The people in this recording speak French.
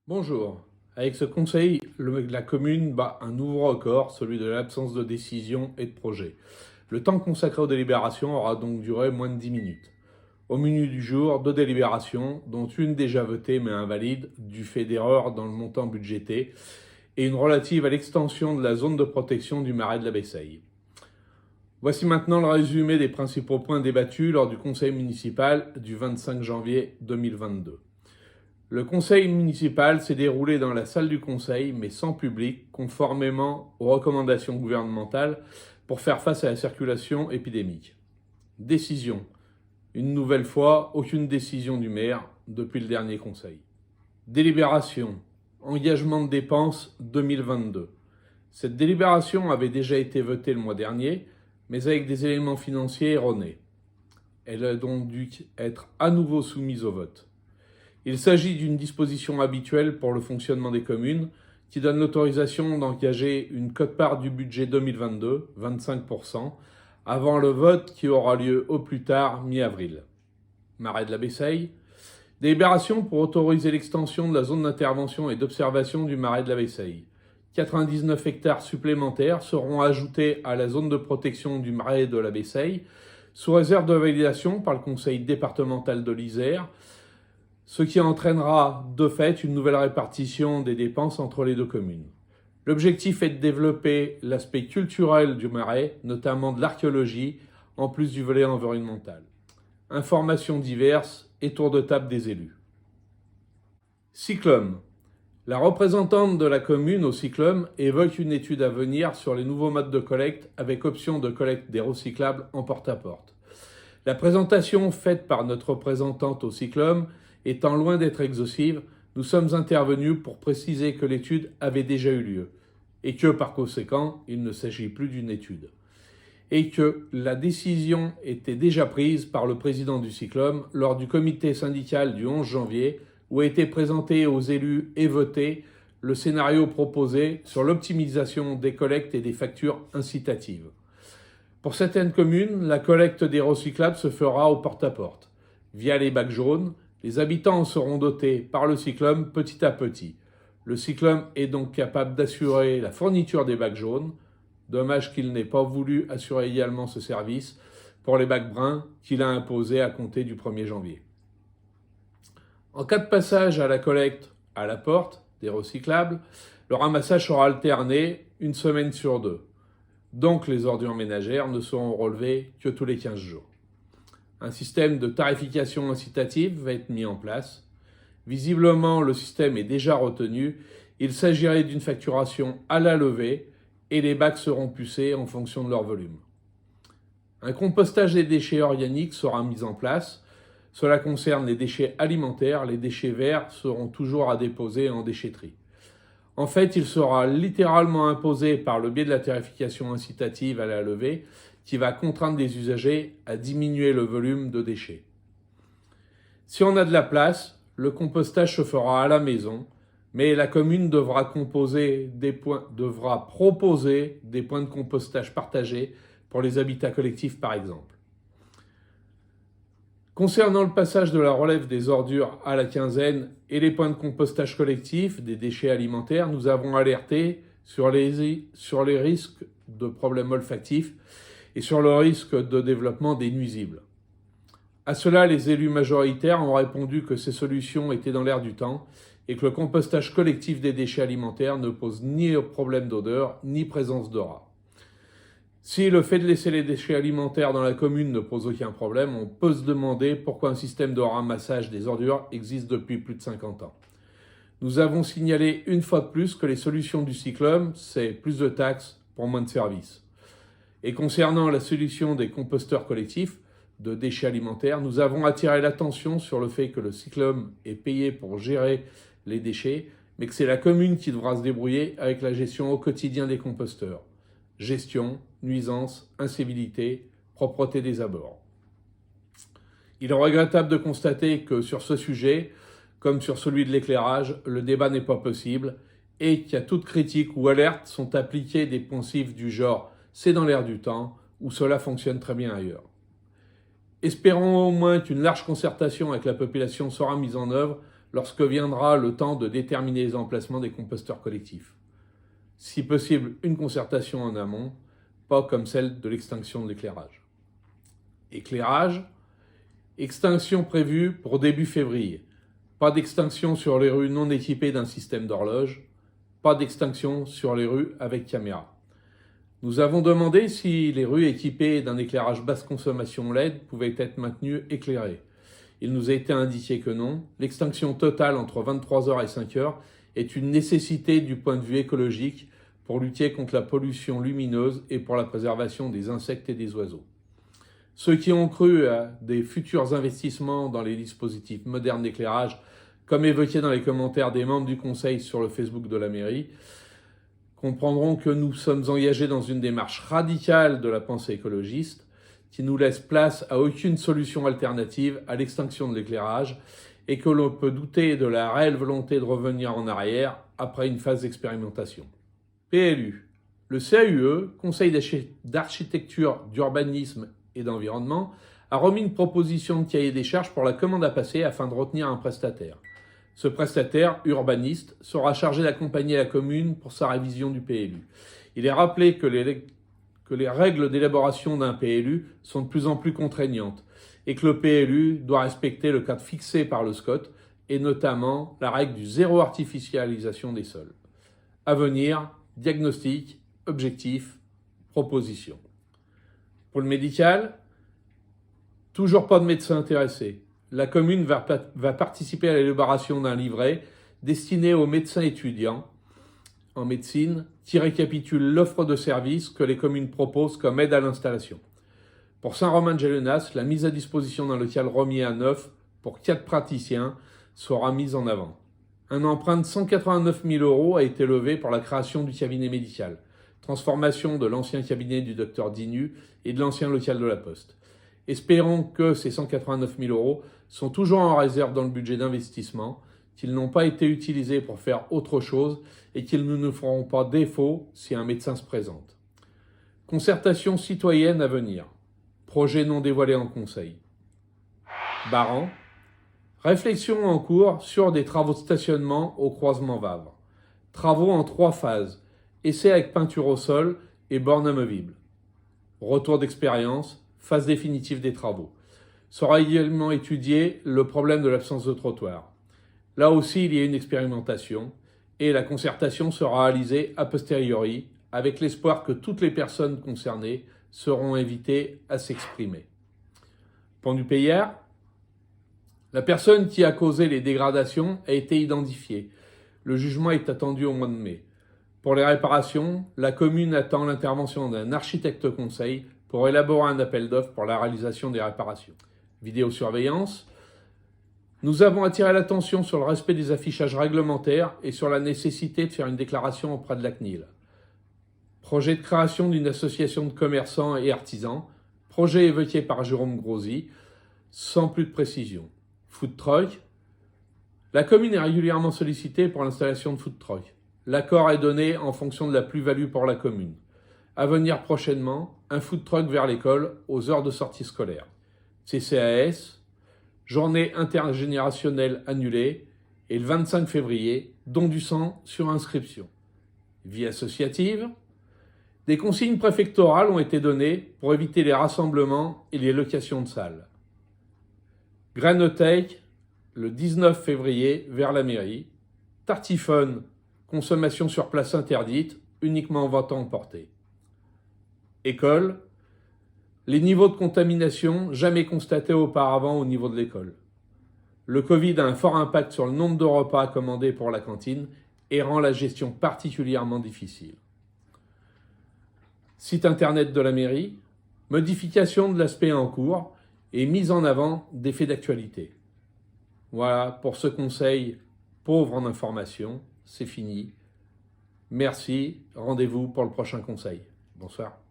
Bonjour. Avec ce conseil, la commune bat un nouveau record, celui de l'absence de décision et de projet. Le temps consacré aux délibérations aura donc duré moins de 10 minutes. Au menu du jour, 2 délibérations, dont une déjà votée mais invalide du fait d'erreurs dans le montant budgété, et une relative à l'extension de la zone de protection du marais de la Bessaye. Voici maintenant le résumé des principaux points débattus lors du conseil municipal du 25 janvier 2022. Le conseil municipal s'est déroulé dans la salle du conseil, mais sans public, conformément aux recommandations gouvernementales pour faire face à la circulation épidémique. Décision. Une nouvelle fois, aucune décision du maire depuis le dernier conseil. Délibération. Engagement de dépenses 2022. Cette délibération avait déjà été votée le mois dernier, mais avec des éléments financiers erronés. Elle a donc dû être à nouveau soumise au vote. Il s'agit d'une disposition habituelle pour le fonctionnement des communes qui donne l'autorisation d'engager une quote-part du budget 2022, 25%, avant le vote qui aura lieu au plus tard mi-avril. Marais de la Bessaye. Délibération pour autoriser l'extension de la zone d'intervention et d'observation du marais de la Bessaye. 99 hectares supplémentaires seront ajoutés à la zone de protection du marais de la Bessaye, sous réserve de validation par le conseil départemental de l'Isère, ce qui entraînera de fait une nouvelle répartition des dépenses entre les deux communes. L'objectif est de développer l'aspect culturel du marais, notamment de l'archéologie, en plus du volet environnemental. Informations diverses et tour de table des élus. Cyclum. La représentante de la commune au Cyclum évoque une étude à venir sur les nouveaux modes de collecte avec option de collecte des recyclables en porte-à-porte. La présentation faite par notre représentante au Cyclum étant loin d'être exhaustive, nous sommes intervenus pour préciser que l'étude avait déjà eu lieu et que, par conséquent, il ne s'agit plus d'une étude. Et que la décision était déjà prise par le président du Cyclum lors du comité syndical du 11 janvier où a été présenté aux élus et voté le scénario proposé sur l'optimisation des collectes et des factures incitatives. Pour certaines communes, la collecte des recyclables se fera au porte-à-porte, via les bacs jaunes. Les habitants en seront dotés par le Cyclum petit à petit. Le Cyclum est donc capable d'assurer la fourniture des bacs jaunes. Dommage qu'il n'ait pas voulu assurer également ce service pour les bacs bruns qu'il a imposé à compter du 1er janvier. En cas de passage à la collecte à la porte des recyclables, le ramassage sera alterné une semaine sur 2. Donc les ordures ménagères ne seront relevées que tous les 15 jours. Un système de tarification incitative va être mis en place. Visiblement, le système est déjà retenu. Il s'agirait d'une facturation à la levée et les bacs seront pucés en fonction de leur volume. Un compostage des déchets organiques sera mis en place. Cela concerne les déchets alimentaires. Les déchets verts seront toujours à déposer en déchetterie. En fait, il sera littéralement imposé par le biais de la tarification incitative à la levée qui va contraindre les usagers à diminuer le volume de déchets. Si on a de la place, le compostage se fera à la maison, mais la commune devra proposer des points de compostage partagés pour les habitats collectifs par exemple. Concernant le passage de la relève des ordures à la quinzaine et les points de compostage collectif des déchets alimentaires, nous avons alerté sur les risques de problèmes olfactifs et sur le risque de développement des nuisibles. À cela, les élus majoritaires ont répondu que ces solutions étaient dans l'air du temps et que le compostage collectif des déchets alimentaires ne pose ni problème d'odeur ni présence de rats. Si le fait de laisser les déchets alimentaires dans la commune ne pose aucun problème, on peut se demander pourquoi un système de ramassage des ordures existe depuis plus de 50 ans. Nous avons signalé une fois de plus que les solutions du Cyclum, c'est plus de taxes pour moins de services. Et concernant la solution des composteurs collectifs de déchets alimentaires, nous avons attiré l'attention sur le fait que le Cyclum est payé pour gérer les déchets, mais que c'est la commune qui devra se débrouiller avec la gestion au quotidien des composteurs. Gestion, nuisances, incivilité, propreté des abords. Il est regrettable de constater que sur ce sujet, comme sur celui de l'éclairage, le débat n'est pas possible et qu'à toute critique ou alerte sont appliqués des poncifs du genre « c'est dans l'air du temps » ou « cela fonctionne très bien ailleurs ». Espérons au moins qu'une large concertation avec la population sera mise en œuvre lorsque viendra le temps de déterminer les emplacements des composteurs collectifs. Si possible, une concertation en amont, pas comme celle de l'extinction de l'éclairage. Éclairage, extinction prévue pour début février. Pas d'extinction sur les rues non équipées d'un système d'horloge. Pas d'extinction sur les rues avec caméra. Nous avons demandé si les rues équipées d'un éclairage basse consommation LED pouvaient être maintenues éclairées. Il nous a été indiqué que non. L'extinction totale entre 23h et 5h est une nécessité du point de vue écologique pour lutter contre la pollution lumineuse et pour la préservation des insectes et des oiseaux. Ceux qui ont cru à des futurs investissements dans les dispositifs modernes d'éclairage, comme évoqué dans les commentaires des membres du Conseil sur le Facebook de la mairie, comprendront que nous sommes engagés dans une démarche radicale de la pensée écologiste qui nous laisse place à aucune solution alternative à l'extinction de l'éclairage et que l'on peut douter de la réelle volonté de revenir en arrière après une phase d'expérimentation. PLU. Le CAUE, Conseil d'architecture, d'urbanisme et d'environnement, a remis une proposition de cahier des charges pour la commande à passer afin de retenir un prestataire. Ce prestataire, urbaniste, sera chargé d'accompagner la commune pour sa révision du PLU. Il est rappelé que les règles d'élaboration d'un PLU sont de plus en plus contraignantes et que le PLU doit respecter le cadre fixé par le SCOT et notamment la règle du zéro artificialisation des sols. À venir, diagnostic, objectif, proposition. Pour le médical, toujours pas de médecin intéressé. La commune va participer à l'élaboration d'un livret destiné aux médecins étudiants en médecine qui récapitule l'offre de services que les communes proposent comme aide à l'installation. Pour Saint-Romain-de-Gélenas, la mise à disposition d'un local remis à neuf pour 4 praticiens sera mise en avant. Un emprunt de 189 000 € a été levé pour la création du cabinet médical, transformation de l'ancien cabinet du docteur Dinu et de l'ancien local de la Poste. Espérons que ces 189 000 € sont toujours en réserve dans le budget d'investissement, qu'ils n'ont pas été utilisés pour faire autre chose et qu'ils ne nous feront pas défaut si un médecin se présente. Concertation citoyenne à venir. Projet non dévoilé en conseil. Baran. Réflexion en cours sur des travaux de stationnement au croisement Vavre. Travaux en 3 phases. Essai avec peinture au sol et borne amovible. Retour d'expérience. Phase définitive des travaux. Sera également étudié le problème de l'absence de trottoir. Là aussi, il y a une expérimentation et la concertation sera réalisée a posteriori avec l'espoir que toutes les personnes concernées seront invitées à s'exprimer. Point du payeur, la personne qui a causé les dégradations a été identifiée. Le jugement est attendu au mois de mai. Pour les réparations, la commune attend l'intervention d'un architecte conseil pour élaborer un appel d'offres pour la réalisation des réparations. Vidéosurveillance. Nous avons attiré l'attention sur le respect des affichages réglementaires et sur la nécessité de faire une déclaration auprès de la CNIL. Projet de création d'une association de commerçants et artisans. Projet évoqué par Jérôme Grosy, sans plus de précision. Food truck. La commune est régulièrement sollicitée pour l'installation de food truck. L'accord est donné en fonction de la plus-value pour la commune. À venir prochainement, un food truck vers l'école aux heures de sortie scolaire. CCAS, journée intergénérationnelle annulée, et le 25 février, don du sang sur inscription. Vie associative, des consignes préfectorales ont été données pour éviter les rassemblements et les locations de salles. Granothèque, le 19 février, vers la mairie. Tartifone, consommation sur place interdite, uniquement en vente à emporter. École, les niveaux de contamination jamais constatés auparavant au niveau de l'école. Le Covid a un fort impact sur le nombre de repas commandés pour la cantine et rend la gestion particulièrement difficile. Site internet de la mairie, modification de l'aspect en cours et mise en avant des faits d'actualité. Voilà pour ce conseil pauvre en information, c'est fini. Merci, rendez-vous pour le prochain conseil. Bonsoir.